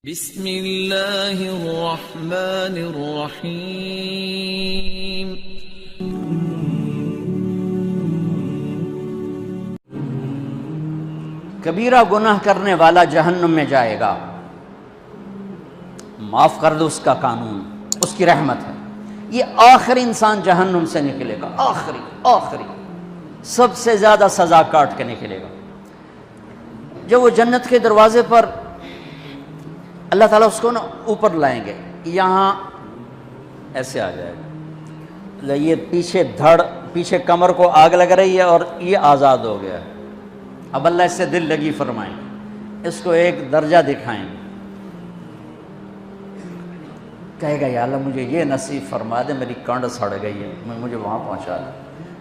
بسم اللہ الرحمن الرحیم۔ کبیرہ گناہ کرنے والا جہنم میں جائے گا، معاف کر دو، اس کا قانون، اس کی رحمت ہے۔ یہ آخری انسان جہنم سے نکلے گا، آخری سب سے زیادہ سزا کاٹ کے نکلے گا۔ جب وہ جنت کے دروازے پر اللہ تعالیٰ اس کو نا اوپر لائیں گے، یہاں ایسے آ جائے گا، یہ پیچھے کمر کو آگ لگ رہی ہے اور یہ آزاد ہو گیا ہے۔ اب اللہ اس سے دل لگی فرمائیں گے، اس کو ایک درجہ دکھائیں گے، کہے گا یا اللہ مجھے یہ نصیب فرما دے، میری کانڈ سڑ گئی ہے، مجھے وہاں پہنچا دے۔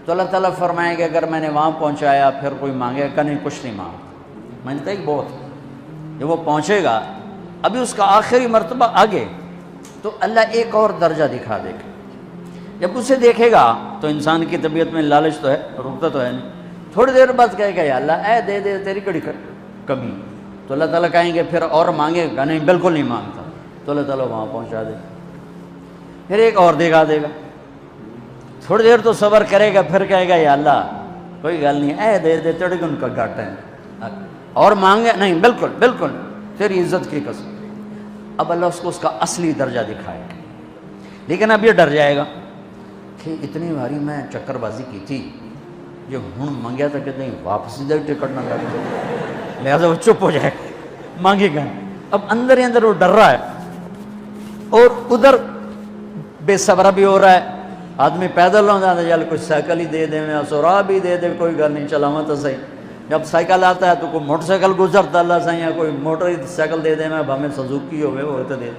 تو اللہ تعالیٰ فرمائیں گے اگر میں نے وہاں پہنچایا پھر کوئی مانگے گا نہیں، کچھ نہیں مانگتا، میں نے کہا کہ بہت۔ جب وہ پہنچے گا، ابھی اس کا آخری مرتبہ آگے، تو اللہ ایک اور درجہ دکھا دے گا۔ جب اسے دیکھے گا تو انسان کی طبیعت میں لالچ تو ہے، رکتا تو ہے نہیں، تھوڑی دیر بعد کہے گا یا اللہ اے دے دے، تیری کڑی کمی۔ تو اللہ تعالیٰ کہیں گے پھر اور مانگے گا نہیں، بالکل نہیں مانگتا، تو اللہ تعالیٰ وہاں پہنچا دے، پھر ایک اور دکھا دے گا، تھوڑی دیر تو صبر کرے گا، پھر کہے گا یا اللہ کوئی گل نہیں، اے دے دے، تیری ان کا گھٹ ہے، اور مانگے نہیں، بالکل تیری عزت کی قسم۔ اب اللہ اس کو اس کا اصلی درجہ دکھائے گا، لیکن اب یہ ڈر جائے گا کہ اتنی باری میں چکر بازی کی تھی، جو ہوں مانگیا تھا کہ نہیں واپس دے ٹکٹ نہ کر، لہٰذا وہ چپ ہو جائے گا، مانگے گا۔ اب اندر ہی اندر وہ ڈر رہا ہے، اور ادھر بے صبرہ بھی ہو رہا ہے، آدمی پیدل ہو جاتا ہے، چل کوئی سائیکل ہی دے دے، میں سورا بھی دے دے، کوئی گل نہیں، چلاواں تو صحیح۔ جب سائیکل آتا ہے تو کوئی موٹر سائیکل گزرتا اللہ صحیح ہے، کوئی موٹر سائیکل دے دے، میں بھامے سزوکی ہوئے وہ تو دے دے۔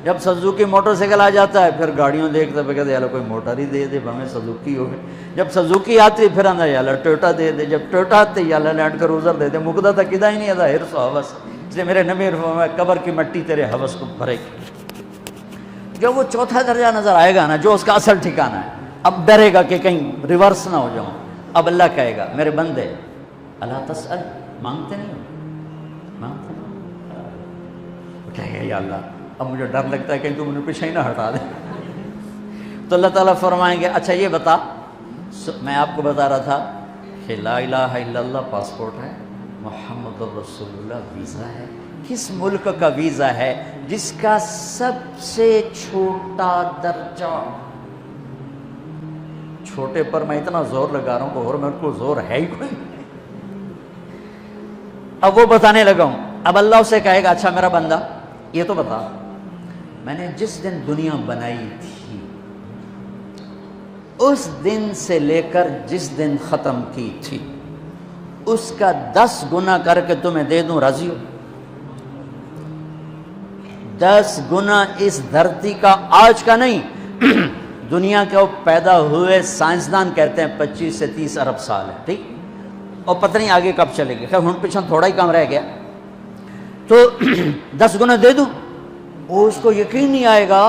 جب سزوکی موٹر سائیکل آ جاتا ہے پھر گاڑیوں دیکھتے پہ کہتے یار کوئی موٹر ہی دے دے، بھامے سزوکی ہوئے۔ جب سزوکی آتی پھر آندہ یار ٹویوٹا دے دے، جب ٹویوٹا آتے یار لینڈ کروزر دے دے، مقدہ تک کدا ہی نہیں آتا حرص و حوث، اس لیے میرے نبی فرمایا قبر کی مٹی تیرے حوث کو بھرے گی۔ جب وہ چوتھا درجہ نظر آئے گا نا، جو اس کا اصل ٹھکانہ ہے، اب ڈرے گا کہ کہیں ریورس نہ ہو جاؤں۔ اب اللہ کہے گا میرے بندے اللہ تسأل، مانگتے نہیں ہو، مانگتے نہیں، کہے گا یا اللہ اب مجھے ڈر لگتا ہے کہیں تو مجھے پیچھے ہی نہ ہٹا دے۔ تو اللہ تعالیٰ فرمائیں گے اچھا یہ بتا، میں آپ کو بتا رہا تھا کہ لا الہ الا اللہ پاسپورٹ ہے، محمد رسول اللہ ویزا ہے، کس ملک کا ویزا ہے جس کا سب سے چھوٹا درجہ، چھوٹے پر میں اتنا زور لگا رہا ہوں کہ اور میرے کو زور ہے ہی کوئی۔ اب وہ بتانے لگا ہوں، اب اللہ اسے کہے گا اچھا میرا بندہ یہ تو بتا، میں نے جس دن دنیا بنائی تھی اس دن سے لے کر جس دن ختم کی تھی اس کا 10 گنا کر کے تمہیں دے دوں، راضی ہو؟ 10 گنا اس دھرتی کا، آج کا نہیں، دنیا کے وہ پیدا ہوئے سائنسدان کہتے ہیں 25 سے 30 ارب سال ہے، ٹھیک، اور پتہ نہیں آگے کب چلے گی، خیر ہن پیچھے تھوڑا ہی کام رہ گیا، تو 10 گنا دے دوں۔ وہ اس کو یقین نہیں آئے گا،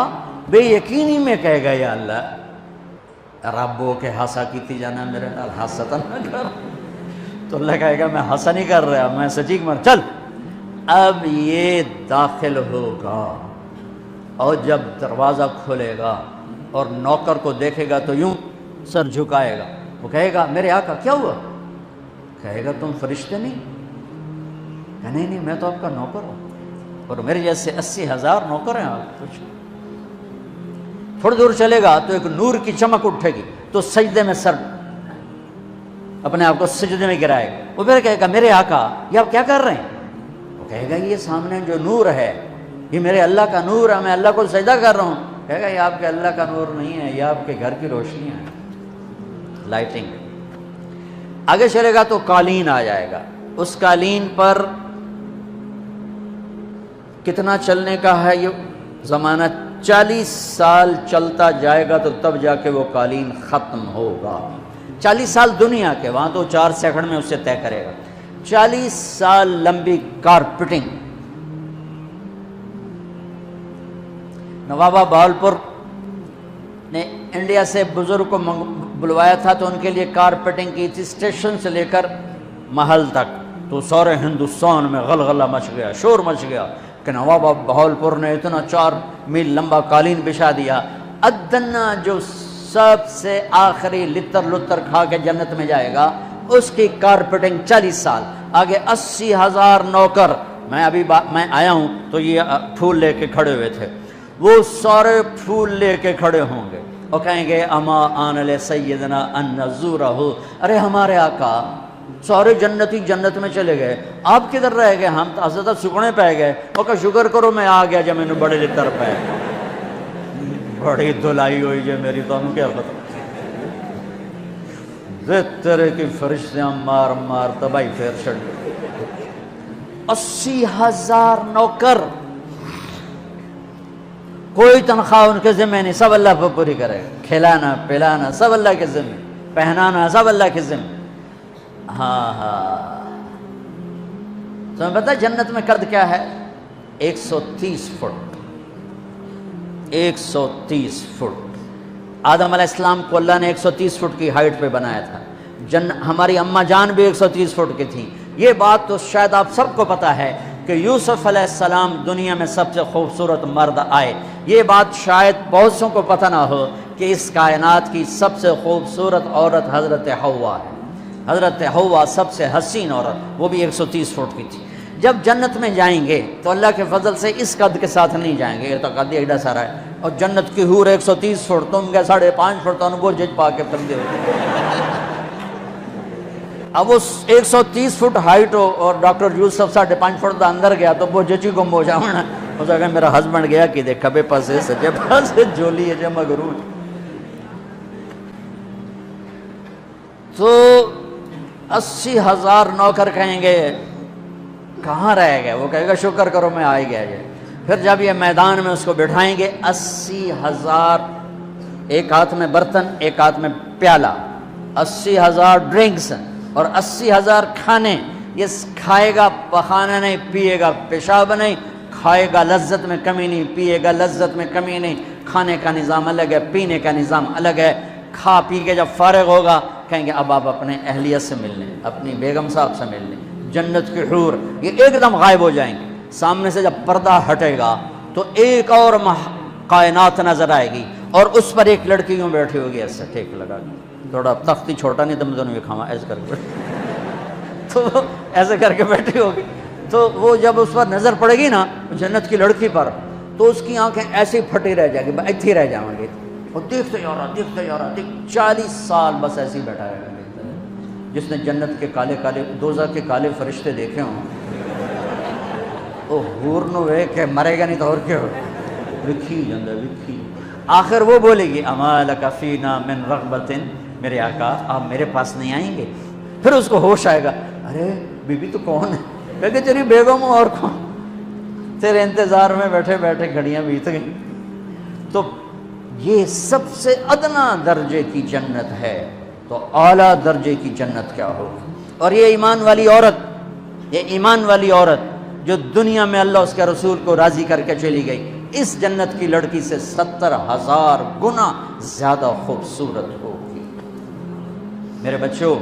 بے یقینی میں کہے گا یا اللہ ربو کے ہاسا کیتی جانا میرے نال، ہاستا نہ کر۔ تو اللہ کہے گا میں ہاسا نہیں کر رہا، میں سچی مر، چل۔ اب یہ داخل ہوگا اور جب دروازہ کھولے گا اور نوکر کو دیکھے گا تو یوں سر جھکائے گا، وہ کہے گا میرے آقا کیا ہوا؟ کہے گا تم فرشتے نہیں؟ کہ نہیں میں تو آپ کا نوکر ہوں، اور میرے جیسے 80,000 نوکر ہیں آپ کچھ۔ تھوڑی دور چلے گا تو ایک نور کی چمک اٹھے گی تو سجدے میں سر اپنے آپ کو سجدے میں گرائے گا، وہ پھر کہے گا میرے آقا یہ آپ کیا کر رہے ہیں؟ وہ کہے گا یہ سامنے جو نور ہے یہ میرے اللہ کا نور ہے، میں اللہ کو سجدہ کر رہا ہوں۔ کہے گا یہ آپ کے اللہ کا نور نہیں ہے، یہ آپ کے گھر کی روشنی ہے، لائٹنگ۔ آگے چلے گا تو قالین آ جائے گا، اس قالین پر کتنا چلنے کا ہے یہ زمانہ، 40 سال چلتا جائے گا تو تب جا کے وہ قالین ختم ہوگا۔ 40 سال دنیا کے، وہاں تو 4 سیکنڈ میں اسے طے کرے گا۔ 40 سال لمبی کارپیٹنگ۔ نوابہ بہاولپور نے انڈیا سے بزرگ کو بلوایا تھا تو ان کے لیے کارپیٹنگ کی تھی، اسٹیشن سے لے کر محل تک، تو سارے ہندوستان میں غلغلہ مچ گیا، شور مچ گیا، کہ نواب بہاولپور نے اتنا 4 میل لمبا قالین بچھا دیا، ادنا جو سب سے آخری لتر کھا کے جنت میں جائے گا اس کی کارپیٹنگ 40 سال، آگے 80,000 نوکر، میں آیا ہوں تو یہ پھول لے کے کھڑے ہوئے تھے، وہ سارے پھول لے کے کھڑے ہوں گے اور کہیں گے اما آن علی سیدنا ان نزورہ، ارے ہمارے آقا سارے جنتی جنت میں چلے گئے، آپ کدھر رہ گئے؟ ہم تو حضرت سکنے پہ گئے، وہ کہا شکر کرو میں آ گیا جب میں نے بڑے لتر پہ، بڑی دھلائی ہوئی جو میری، تو ہم کیا پتہ تیرے کی فرشتیاں مار مار تباہی پھیر چھڑ، 80,000 نوکر، کوئی تنخواہ ان کے ذمہ نہیں، سب اللہ پہ پوری کرے گا، کھلانا پلانا سب اللہ کے ذمہ، پہنانا سب اللہ کے ذمہ۔ ہاں تمہیں پتہ جنت میں قد کیا ہے؟ 130 فٹ، 130 فٹ۔ آدم علیہ السلام کو اللہ نے 130 فٹ کی ہائٹ پہ بنایا تھا، ہماری اماں جان بھی 130 فٹ کی تھی۔ یہ بات تو شاید آپ سب کو پتہ ہے کہ یوسف علیہ السلام دنیا میں سب سے خوبصورت مرد آئے، یہ بات شاید بہت سوں کو پتہ نہ ہو کہ اس کائنات کی سب سے خوبصورت عورت حضرت حوا ہے، حضرت حوا سب سے حسین عورت، وہ بھی 130 فٹ کی تھی۔ جب جنت میں جائیں گے تو اللہ کے فضل سے اس قد کے ساتھ نہیں جائیں گے، یہ تو قد ایڈا سارا ہے، اور جنت کی حور 130 فٹ، تم کے 5.5 فٹ، تو وہ جج پا کے پردے ہوتے۔ اب وہ 130 فٹ ہائٹ ہو اور ڈاکٹر یوسف 5.5 فٹ دا اندر گیا تو وہ جچی گم ہو جاؤنا، اس کہ میرا ہسبینڈ گیا کہ دیکھا بے پاسے سجے پاسے جولی ہے جے مغرور۔ تو 80,000 نوکر کہیں گے کہاں رہ گئے؟ وہ کہے گا شکر کرو میں آ گیا جائے۔ پھر جب یہ میدان میں اس کو بٹھائیں گے، 80,000، ایک ہاتھ میں برتن ایک ہاتھ میں پیالہ، 80,000 ڈرنکس اور 80,000 کھانے، یہ کھائے گا پخانا نہیں، پیے گا پیشاب نہیں، کھائے گا لذت میں کمی نہیں، پیے گا لذت میں کمی نہیں، کھانے کا نظام الگ ہے، پینے کا نظام الگ ہے۔ کھا پی کے جب فارغ ہوگا کہیں گے اب آپ اپنے اہلیت سے مل لیں، اپنی بیگم صاحب سے مل لیں، جنت کی حور، یہ ایک دم غائب ہو جائیں گے۔ سامنے سے جب پردہ ہٹے گا تو ایک اور کائنات نظر آئے گی اور اس پر ایک لڑکی یوں بیٹھی ہوگی، ایسے ٹھیک لگا کے، تھوڑا تختی چھوٹا نہیں تم دونوں بھی کھاوا، ایسے کر کے تو ایسے کر کے بیٹھی ہوگی، تو وہ جب اس پر نظر پڑے گی نا جنت کی لڑکی پر، تو اس کی آنکھیں ایسی پھٹی رہ جائیں گی، ایتھی رہ جائیں گی، اور دیکھتے جا رہا 40 سال بس ایسے ہی بیٹھا رہے گا۔ جس نے جنت کے کالے کالے دوزخ کے کالے فرشتے دیکھے ہوں، وہ حور نو وے کہ مرے گا نہیں تو اور کیا ہو، وکھی جاندہ وکھی۔ آخر وہ بولے گی اما لک فینا من رغبت، میرے آقا آپ میرے پاس نہیں آئیں گے؟ پھر اس کو ہوش آئے گا، ارے بی بی تو کون ہے؟ کہے تیری بیگم ہوں، اور کون؟ تیرے انتظار میں بیٹھے بیٹھے گھڑیاں بیت گئیں۔ تو یہ سب سے ادنا درجے کی جنت ہے، تو اعلیٰ درجے کی جنت کیا ہوگی؟ اور یہ ایمان والی عورت، یہ ایمان والی عورت جو دنیا میں اللہ اس کے رسول کو راضی کر کے چلی گئی، اس جنت کی لڑکی سے 70,000 گنا زیادہ خوبصورت ہوگی۔ میرے بچوں،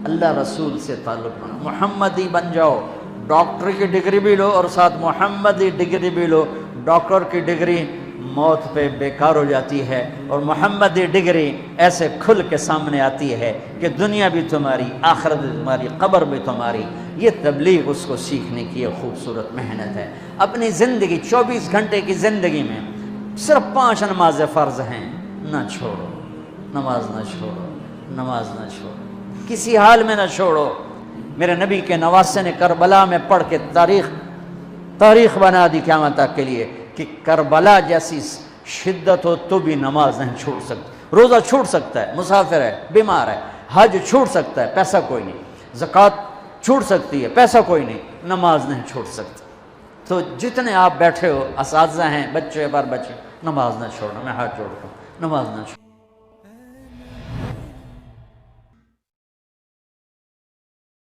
اللہ رسول سے تعلق بنا، محمدی بن جاؤ، ڈاکٹر کی ڈگری بھی لو اور ساتھ محمدی ڈگری بھی لو۔ ڈاکٹر کی ڈگری موت پہ بیکار ہو جاتی ہے، اور محمدی ڈگری ایسے کھل کے سامنے آتی ہے کہ دنیا بھی تمہاری، آخرت بھی تمہاری، قبر بھی تمہاری۔ یہ تبلیغ اس کو سیکھنے کی ایک خوبصورت محنت ہے۔ اپنی زندگی 24 گھنٹے کی زندگی میں صرف 5 نمازیں فرض ہیں، نہ چھوڑو، نماز نہ چھوڑو، نماز نہ چھوڑو، کسی حال میں نہ چھوڑو۔ میرے نبی کے نواسے نے کربلا میں پڑھ کے تاریخ بنا دی قیامت تک کے لیے کہ کربلا جیسی شدت ہو تو بھی نماز نہیں چھوڑ سکتی۔ روزہ چھوٹ سکتا ہے، مسافر ہے، بیمار ہے، حج چھوٹ سکتا ہے، پیسہ کوئی نہیں، زکوٰۃ چھوٹ سکتی ہے، پیسہ کوئی نہیں، نماز نہیں چھوٹ سکتی۔ تو جتنے آپ بیٹھے ہو، اساتذہ ہیں، بچے بار بچے، نماز نہ چھوڑنا، میں ہاتھ جوڑتا ہوں، نماز نہ چھوڑنا۔